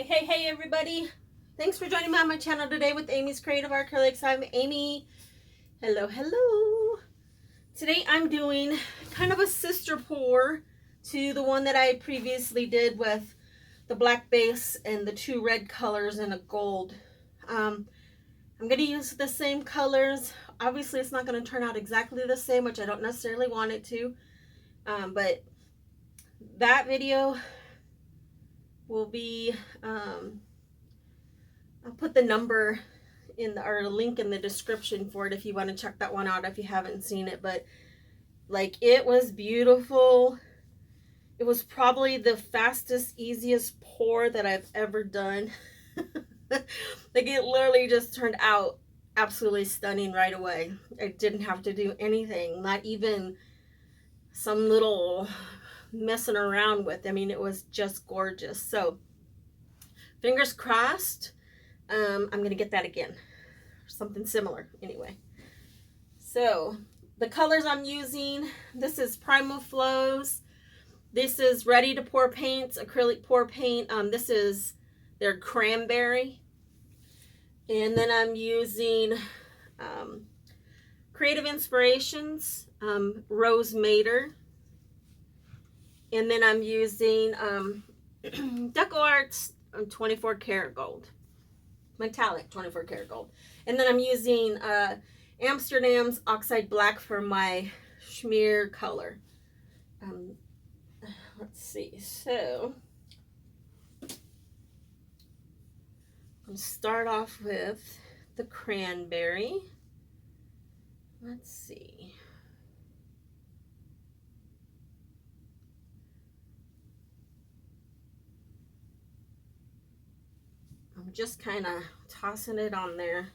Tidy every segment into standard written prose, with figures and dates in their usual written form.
Hey everybody. Thanks for joining me on my channel today with Amy's Creative Acrylics. I'm Amy. Hello. Today I'm doing kind of a sister pour to the one that I previously did with the black base and the two red colors and a gold. I'm going to use the same colors. Obviously it's not going to turn out exactly the same, which I don't necessarily want it to. But that video will be, I'll put the number in the, or a link in the description for it if you want to check that one out if you haven't seen it. But like, it was beautiful. It was probably the fastest, easiest pour that I've ever done. Like, it literally just turned out absolutely stunning right away. I didn't have to do anything, not even some little messing around with. I mean, it was just gorgeous. So fingers crossed. I'm gonna get that again, something similar anyway. So the colors I'm using, this is Primal Flows, this is Ready to Pour Paints, acrylic pour paint. This is their Cranberry, and then I'm using Creative Inspirations, Rose Mater, and then I'm using Decoart's 24 karat gold, metallic 24 karat gold, and then I'm using Amsterdam's Oxide Black for my Shmear color. Let's see, so I'm going to start off with the Cranberry. Let's see. I'm just kind of tossing it on there.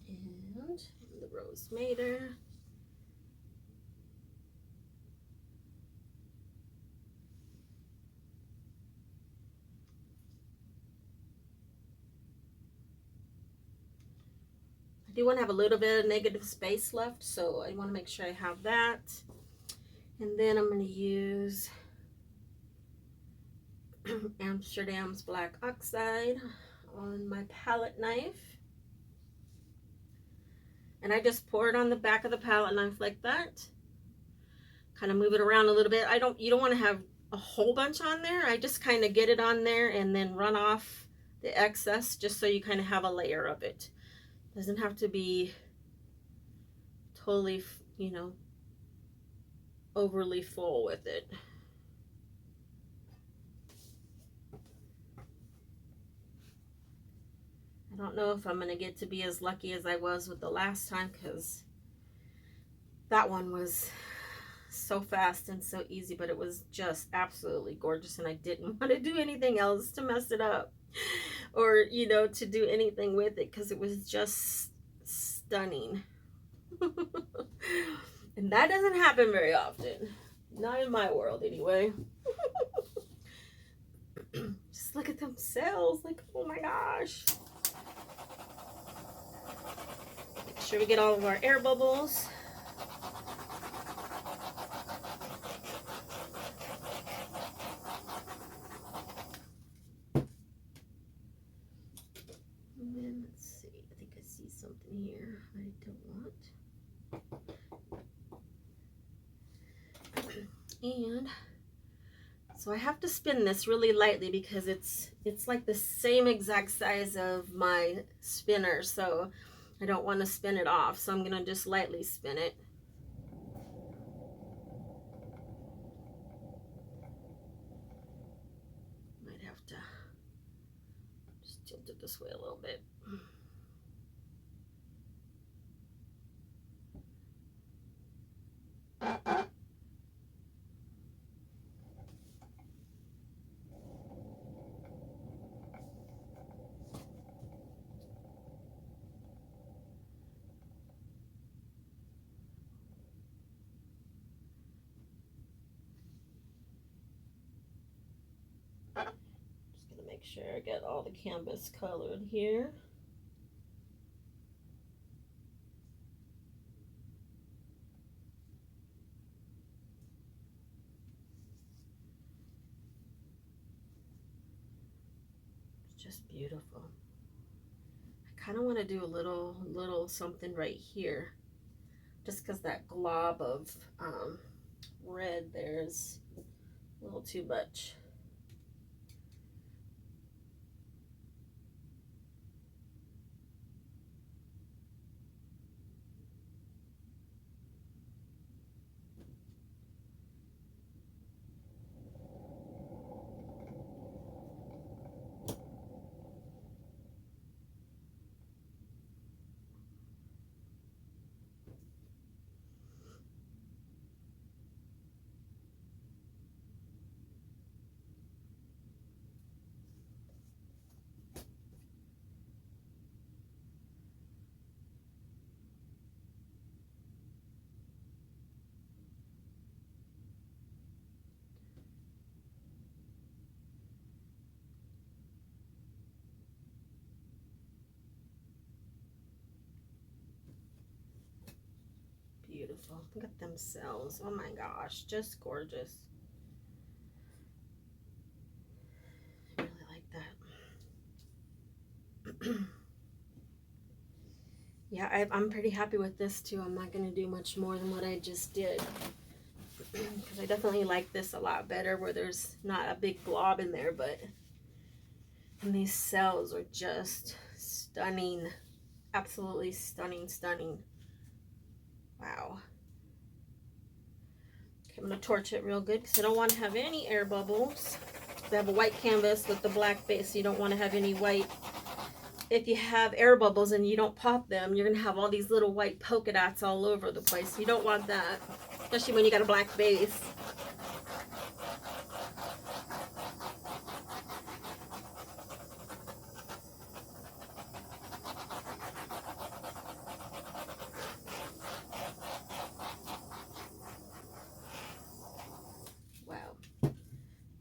And the Rose Mater. I do want to have a little bit of negative space left, so I want to make sure I have that. And then I'm going to use Amsterdam's Black Oxide on my palette knife. And I just pour it on the back of the palette knife like that. Kind of move it around a little bit. You don't want to have a whole bunch on there. I just kind of get it on there and then run off the excess, just so you kind of have a layer of it. Doesn't have to be totally, you know, overly full with it. I don't know if I'm going to get to be as lucky as I was with the last time, because that one was so fast and so easy, but it was just absolutely gorgeous, and I didn't want to do anything else to mess it up, or, you know, to do anything with it, because it was just stunning. And that doesn't happen very often, not in my world anyway. Just look at them cells, like, oh my gosh. Make sure we get all of our air bubbles. And then let's see, I think I see something here I don't want. And so I have to spin this really lightly because it's like the same exact size of my spinner, so I don't want to spin it off, so I'm gonna just lightly spin it. Might have to just tilt it this way a little bit. make sure I get all the canvas colored here. It's just beautiful. I kind of want to do a little something right here, just because that glob of red there is a little too much. Beautiful. Look at them cells. Oh my gosh, just gorgeous. I really like that. Yeah, I'm pretty happy with this too. I'm not going to do much more than what I just did, because I definitely like this a lot better, where there's not a big blob in there, and these cells are just stunning. Absolutely stunning, stunning. Wow. Okay, I'm going to torch it real good because I don't want to have any air bubbles. I have a white canvas with the black base, so you don't want to have any white. If you have air bubbles and you don't pop them, you're going to have all these little white polka dots all over the place. You don't want that, especially when you got a black base.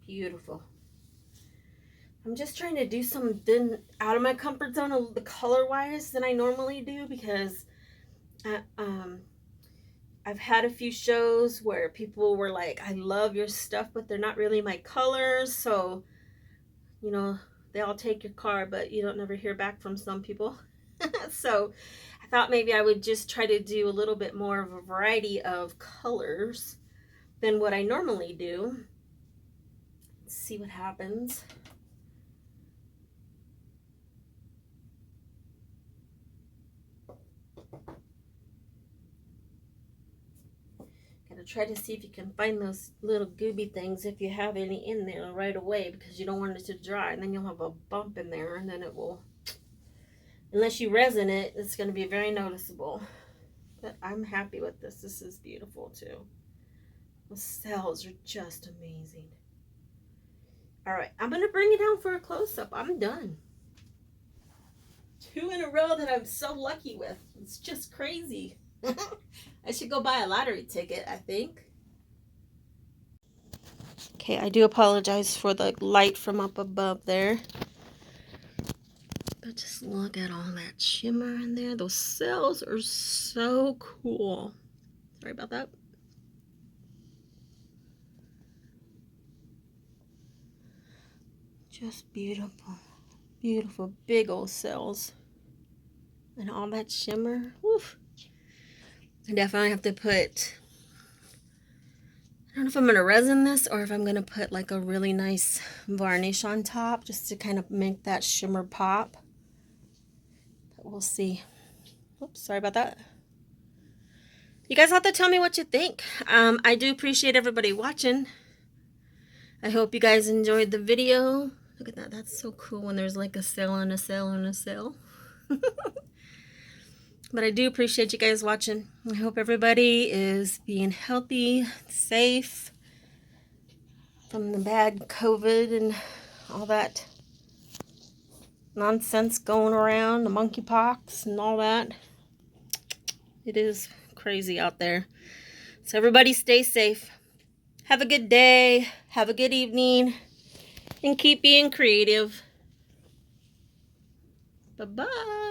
Beautiful. I'm just trying to do something out of my comfort zone of the color wise than I normally do, because I've had a few shows where people were like, I love your stuff, but they're not really my colors. So, you know, they all take your card, but you don't never hear back from some people. So I thought maybe I would just try to do a little bit more of a variety of colors than what I normally do. See what happens. Gotta try to see if you can find those little gooby things, if you have any in there right away, because you don't want it to dry, and then you'll have a bump in there, and then it will, unless you resin it, it's going to be very noticeable. But I'm happy with this. This is beautiful too. The cells are just amazing. All right, I'm going to bring it down for a close-up. I'm done. 2 in a row that I'm so lucky with. It's just crazy. I should go buy a lottery ticket, I think. Okay, I do apologize for the light from up above there. But just look at all that shimmer in there. Those cells are so cool. Sorry about that. Just beautiful. Beautiful big old cells. And all that shimmer. Woof. I definitely have to put, I don't know if I'm going to resin this or if I'm going to put like a really nice varnish on top just to kind of make that shimmer pop. But we'll see. Oops, sorry about that. You guys have to tell me what you think. I do appreciate everybody watching. I hope you guys enjoyed the video. Look at that. That's so cool when there's like a cell and a cell and a cell. But I do appreciate you guys watching. I hope everybody is being healthy, safe from the bad COVID and all that nonsense going around, the monkeypox and all that. It is crazy out there. So everybody stay safe. Have a good day. Have a good evening. And keep being creative. Bye-bye.